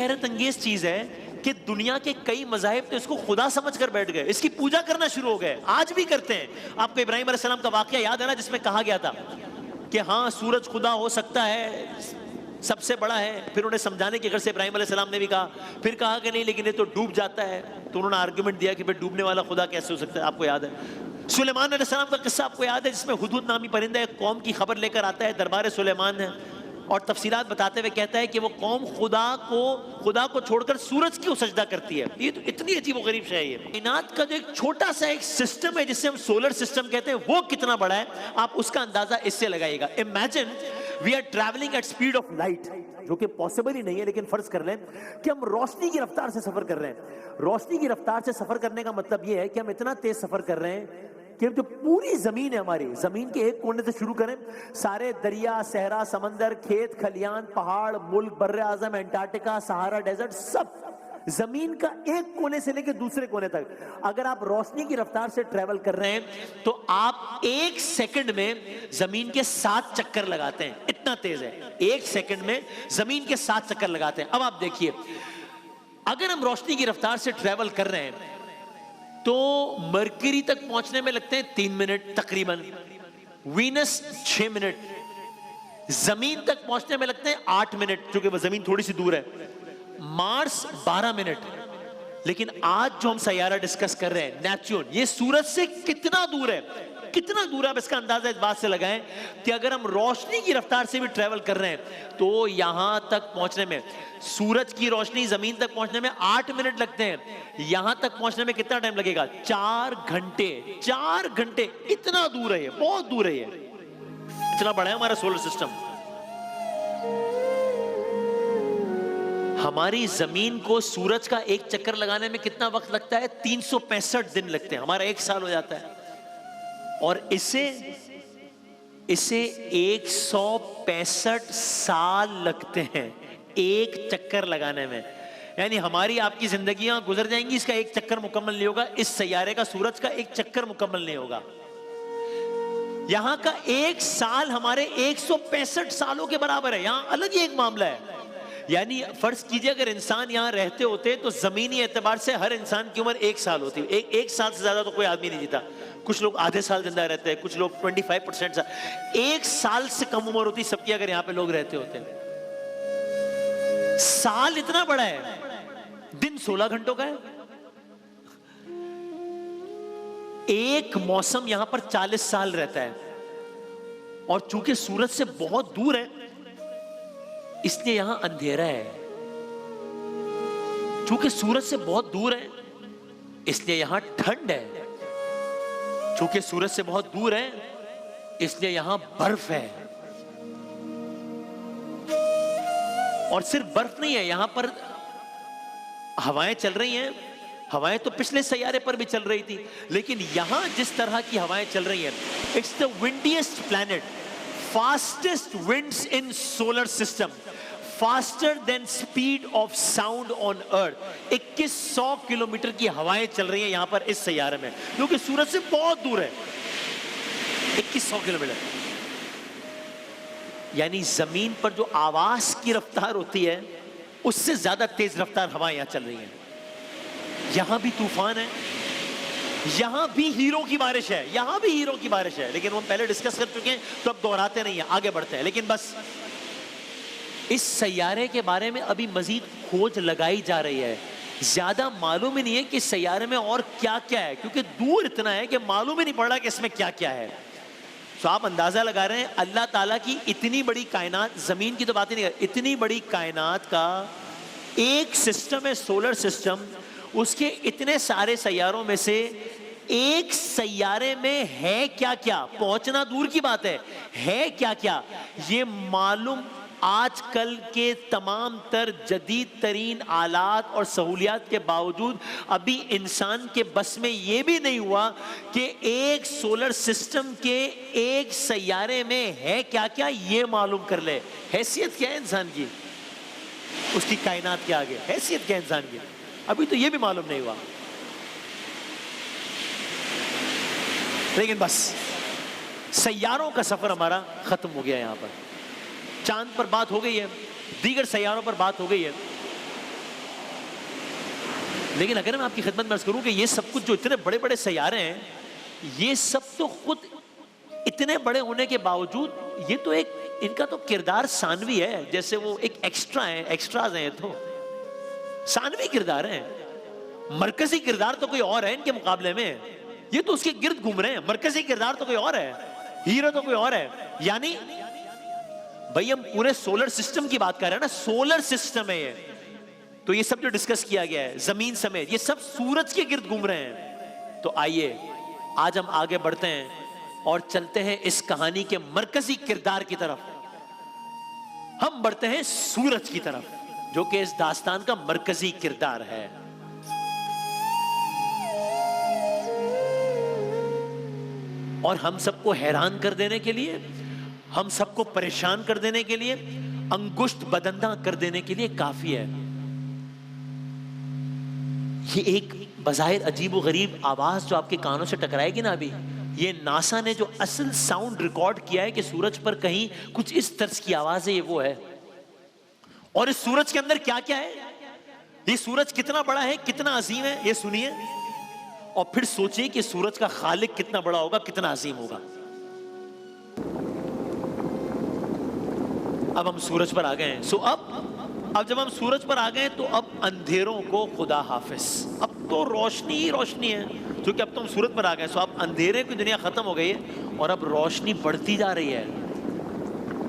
حیرت انگیز چیز ہے کہ دنیا کے کئی مذاہب تو اس کو خدا سمجھ کر بیٹھ گئے، اس کی پوجا کرنا شروع ہو گئے، آج بھی کرتے ہیں۔ آپ کو ابراہیم علیہ السلام کا واقعہ یاد ہے نا، جس میں کہا گیا تھا کہ ہاں سورج خدا ہو سکتا ہے، سب سے بڑا ہے۔ پھر انہیں سمجھانے کی غرض سے ابراہیم علیہ السلام نے بھی کہا، پھر کہا کہ نہیں لیکن یہ تو ڈوب جاتا ہے، تو انہوں نے آرگومنٹ دیا کہ پھر ڈوبنے والا خدا کیسے ہو سکتا ہے۔ آپ کو یاد ہے سلیمان علیہ السلام کا قصہ، آپ کو یاد ہے، جس میں ہدہد نامی پرندہ ایک قوم کی خبر لے کر آتا ہے دربار سلیمان ہے، اور تفصیلات بتاتے ہوئے کہتا ہے کہ وہ قوم خدا کو چھوڑ کر سورج کی سجدہ کرتی ہے۔ یہ تو اتنی عجیب و غریب شے ہے۔ یہ کائنات کا جو ایک چھوٹا سا ایک سسٹم ہے جسے ہم سولر سسٹم کہتے ہیں، وہ کتنا بڑا ہے آپ اس کا اندازہ اس سے لگائیے گا۔ Imagine we are travelling at speed of light, جو کہ پاسبل ہی نہیں ہے، لیکن فرض کر لیں کہ ہم روشنی کی رفتار سے سفر کر رہے ہیں۔ روشنی کی رفتار سے سفر کرنے کا مطلب یہ ہے کہ ہم اتنا تیز سفر کر رہے ہیں کہ جو پوری زمین ہے ہماری، زمین کے ایک کونے سے شروع کریں، سارے دریا، صحرا، سمندر، کھیت کھلیان، پہاڑ، ملک، بر اعظم، انٹارکٹیکا، سہارا ڈیزرٹ، سب زمین کا ایک کونے سے لے کے دوسرے کونے تک اگر آپ روشنی کی رفتار سے ٹریول کر رہے ہیں تو آپ ایک سیکنڈ میں زمین کے 7 چکر لگاتے ہیں، اتنا تیز ہے۔ ایک سیکنڈ میں زمین کے 7 چکر لگاتے ہیں۔ اب آپ دیکھیے، اگر ہم روشنی کی رفتار سے ٹریول کر رہے ہیں تو مرکری تک پہنچنے میں لگتے ہیں 3 منٹ تقریباً، وینس 6 منٹ، زمین تک پہنچنے میں لگتے ہیں 8 منٹ چونکہ وہ زمین تھوڑی سی دور ہے، مارس 12 منٹ۔ لیکن آج جو ہم سیارہ ڈسکس کر رہے ہیں نیپچون، یہ سورج سے کتنا دور ہے، کتنا دور ہے؟ آپ اس کا اندازہ اس بات سے لگائیں کہ اگر ہم روشنی کی رفتار سے بھی ٹریول کر رہے ہیں تو یہاں تک پہنچنے میں، سورج کی روشنی زمین تک پہنچنے میں 8 منٹ لگتے ہیں، یہاں تک پہنچنے میں کتنا ٹائم لگے گا؟ 4 گھنٹے۔ 4 گھنٹے، اتنا دور ہے یہ، بہت دور ہے یہ، اتنا بڑا ہے ہمارا سولر سسٹم۔ ہماری زمین کو سورج کا ایک چکر لگانے میں کتنا وقت لگتا ہے؟ 365 دن لگتے ہیں، ہمارا 1 سال ہو جاتا ہے، اور اسے 165 سال لگتے ہیں ایک چکر لگانے میں۔ یعنی ہماری آپ کی زندگیاں گزر جائیں گی، اس کا ایک چکر مکمل نہیں ہوگا، اس سیارے کا سورج کا ایک چکر مکمل نہیں ہوگا۔ یہاں کا 1 سال ہمارے 165 سالوں کے برابر ہے۔ یہاں الگ ہی ایک معاملہ ہے۔ یعنی فرض کیجئے اگر انسان یہاں رہتے ہوتے تو زمینی اعتبار سے ہر انسان کی عمر 1 سال ہوتی، ایک سال سے زیادہ تو کوئی آدمی نہیں جیتا۔ کچھ لوگ آدھے سال زندہ رہتے ہیں، کچھ لوگ 25% 1 سال سے کم عمر ہوتی سب کی اگر یہاں پہ لوگ رہتے ہوتے ہیں۔ سال اتنا بڑا ہے، دن 16 گھنٹوں کا ہے۔ ایک موسم یہاں پر 40 سال رہتا ہے، اور چونکہ سورج سے بہت دور ہے اس لیے یہاں اندھیرا ہے۔ چونکہ سورج سے بہت دور ہے اس لیے یہاں ٹھنڈ ہے۔ چونکہ سورج سے بہت دور ہے اس لیے یہاں برف ہے۔ اور صرف برف نہیں ہے، یہاں پر ہوائیں چل رہی ہیں۔ ہوائیں تو پچھلے سیارے پر بھی چل رہی تھی، لیکن یہاں جس طرح کی ہوائیں چل رہی ہیں، it's the windiest planet, fastest winds in solar system, faster than speed of sound on earth۔ 2100 kilometre کی ہوائیں چل رہی ہیں یہاں پر اس سیارے میں، جو کہ سورج سے بہت دور ہے، 2100 کلومیٹر۔ یعنی زمین پر جو آواز کی رفتار ہوتی ہے اس سے زیادہ تیز رفتار ہوائیں یہاں چل رہی ہیں۔ یہاں بھی طوفان ہے، یہاں بھی ہیرو کی بارش ہے، یہاں بھی ہیرو کی بارش ہے، لیکن وہ پہلے ڈسکس کر چکے ہیں تو اب دہراتے نہیں ہیں، آگے بڑھتے ہیں۔ لیکن بس اس سیارے کے بارے میں ابھی مزید کھوج لگائی جا رہی ہے، زیادہ معلوم ہی نہیں ہے کہ اس سیارے میں اور کیا کیا ہے، کیونکہ دور اتنا ہے کہ معلوم ہی نہیں پڑ رہا کہ اس میں کیا کیا ہے۔ تو آپ اندازہ لگا رہے ہیں اللہ تعالیٰ کی اتنی بڑی کائنات، زمین کی تو بات ہی نہیں کر، اتنی بڑی کائنات کا ایک سسٹم ہے سولر سسٹم، اس کے اتنے سارے سیاروں میں سے ایک سیارے میں ہے کیا کیا، پہنچنا دور کی بات ہے کیا کیا، یہ معلوم آج کل کے تمام تر جدید ترین آلات اور سہولیات کے باوجود ابھی انسان کے بس میں یہ بھی نہیں ہوا کہ ایک سولر سسٹم کے ایک سیارے میں ہے کیا کیا یہ معلوم کر لے۔ حیثیت کیا ہے انسان کی اس کی کائنات کے آگے، حیثیت کیا ہے انسان کی، ابھی تو یہ بھی معلوم نہیں ہوا۔ لیکن بس سیاروں کا سفر ہمارا ختم ہو گیا، یہاں پر چاند پر بات ہو گئی ہے، دیگر سیاروں پر بات ہو گئی ہے، لیکن اگر میں آپ کی خدمت میں عرض کروں کہ یہ سب کچھ جو اتنے بڑے بڑے سیارے ہیں، یہ سب تو خود اتنے بڑے ہونے کے باوجود یہ تو ایک ان کا تو کردار ثانوی ہے، جیسے وہ ایک ایکسٹرا ہیں، ایکسٹراز ہیں، یہ تو ثانوی کردار ہیں، مرکزی کردار تو کوئی اور ہے ان کے مقابلے میں، یہ تو اس کے گرد گھوم رہے ہیں، مرکزی کردار تو کوئی اور ہے، ہیرو تو کوئی اور ہے. یعنی بھائی ہم پورے سولر سسٹم کی بات کر رہے ہیں نا، سولر سسٹم ہے یہ، تو یہ سب جو ڈسکس کیا گیا ہے زمین سمیت یہ سب سورج کے گرد گھوم رہے ہیں. تو آئیے آج ہم آگے بڑھتے ہیں اور چلتے ہیں اس کہانی کے مرکزی کردار کی طرف. ہم بڑھتے ہیں سورج کی طرف جو کہ اس داستان کا مرکزی کردار ہے. اور ہم سب کو حیران کر دینے کے لیے، ہم سب کو پریشان کر دینے کے لیے، انگشت بدندہ کر دینے کے لیے کافی ہے. یہ ایک بظاہر عجیب و غریب آواز جو آپ کے کانوں سے ٹکرائے گی نا ابھی، یہ ناسا نے جو اصل ساؤنڈ ریکارڈ کیا ہے کہ سورج پر کہیں کچھ اس طرز کی آواز ہے، یہ وہ ہے. اور اس سورج کے اندر کیا کیا ہے، یہ سورج کتنا بڑا ہے، کتنا عظیم ہے، یہ سنیے اور پھر سوچیں کہ سورج کا خالق کتنا بڑا ہوگا، کتنا عظیم ہوگا. اب ہم سورج پر آ گئے ہیں. اب جب ہم سورج پر آ گئے تو اب اندھیروں کو خدا حافظ. اب تو روشنی ہی روشنی ہے، کیونکہ اب تو ہم سورج پر آ گئے. سو اب اندھیرے کی دنیا ختم ہو گئی ہے اور اب روشنی بڑھتی جا رہی ہے،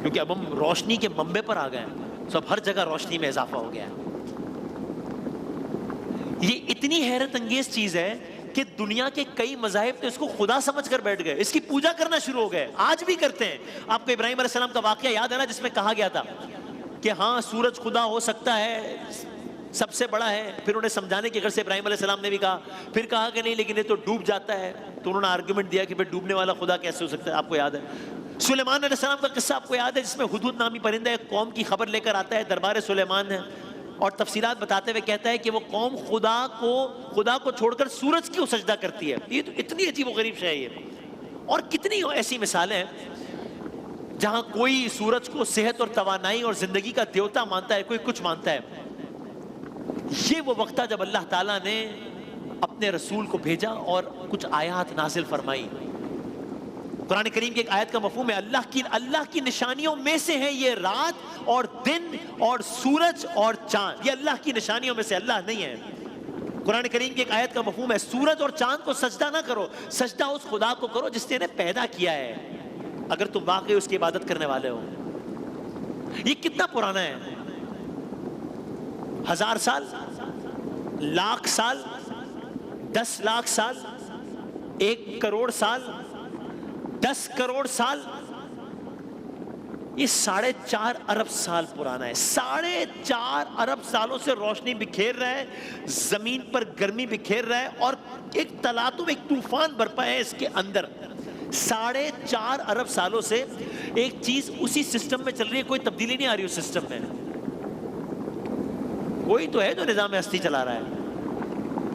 کیونکہ اب ہم روشنی کے منبع پر آ گئے ہیں. سو اب ہر جگہ روشنی میں اضافہ ہو گیا ہے. یہ اتنی حیرت انگیز چیز ہے کہ دنیا کے کئی مذاہب تو اس کو خدا سمجھ کر بیٹھ گئے، اس کی پوجا کرنا شروع ہو گئے، آج بھی کرتے ہیں. آپ کو ابراہیم علیہ السلام کا واقعہ یاد ہے نا، جس میں کہا گیا تھا کہ ہاں سورج خدا ہو سکتا ہے، سب سے بڑا ہے. پھر انہیں سمجھانے کی غرض سے ابراہیم علیہ السلام نے بھی کہا، پھر کہا کہ نہیں لیکن یہ تو ڈوب جاتا ہے. تو انہوں نے آرگومنٹ دیا کہ پھر ڈوبنے والا خدا کیسے ہو سکتا ہے. آپ کو یاد ہے سلیمان علیہ السلام کا قصہ، آپ کو یاد ہے، جس میں ہدہد نامی پرندہ ایک قوم کی خبر لے کر آتا ہے دربار سلیمان ہے، اور تفصیلات بتاتے ہوئے کہتا ہے کہ وہ قوم خدا کو چھوڑ کر سورج کی سجدہ کرتی ہے. یہ تو اتنی عجیب و غریب شے ہے یہ. اور کتنی ایسی مثالیں ہیں جہاں کوئی سورج کو صحت اور توانائی اور زندگی کا دیوتا مانتا ہے، کوئی کچھ مانتا ہے. یہ وہ وقت تھا جب اللہ تعالیٰ نے اپنے رسول کو بھیجا اور کچھ آیات نازل فرمائی. قرآن کریم کی ایک آیت کا مفہوم ہے اللہ کی نشانیوں میں سے ہے یہ رات اور دن اور سورج اور چاند. یہ اللہ کی نشانیوں میں سے، اللہ نہیں ہے. قرآن کریم کی ایک آیت کا مفہوم ہے سورج اور چاند کو سجدہ نہ کرو، سجدہ اس خدا کو کرو جس نے انہیں پیدا کیا ہے، اگر تم واقعی اس کی عبادت کرنے والے ہو. یہ کتنا پرانا ہے؟ 1000 سال، لاکھ سال، 10 لاکھ سال، 1 کروڑ سال، 10 کروڑ سال. یہ 4.5 ارب سال پرانا ہے. 4.5 ارب سالوں سے روشنی بکھیر رہا ہے، زمین پر گرمی بکھیر رہا ہے، اور ایک تلاطم، ایک طوفان برپا ہے اس کے اندر. 4.5 ارب سالوں سے ایک چیز اسی سسٹم میں چل رہی ہے، کوئی تبدیلی نہیں آ رہی اس سسٹم میں. کوئی تو ہے جو نظام ہستی چلا رہا ہے.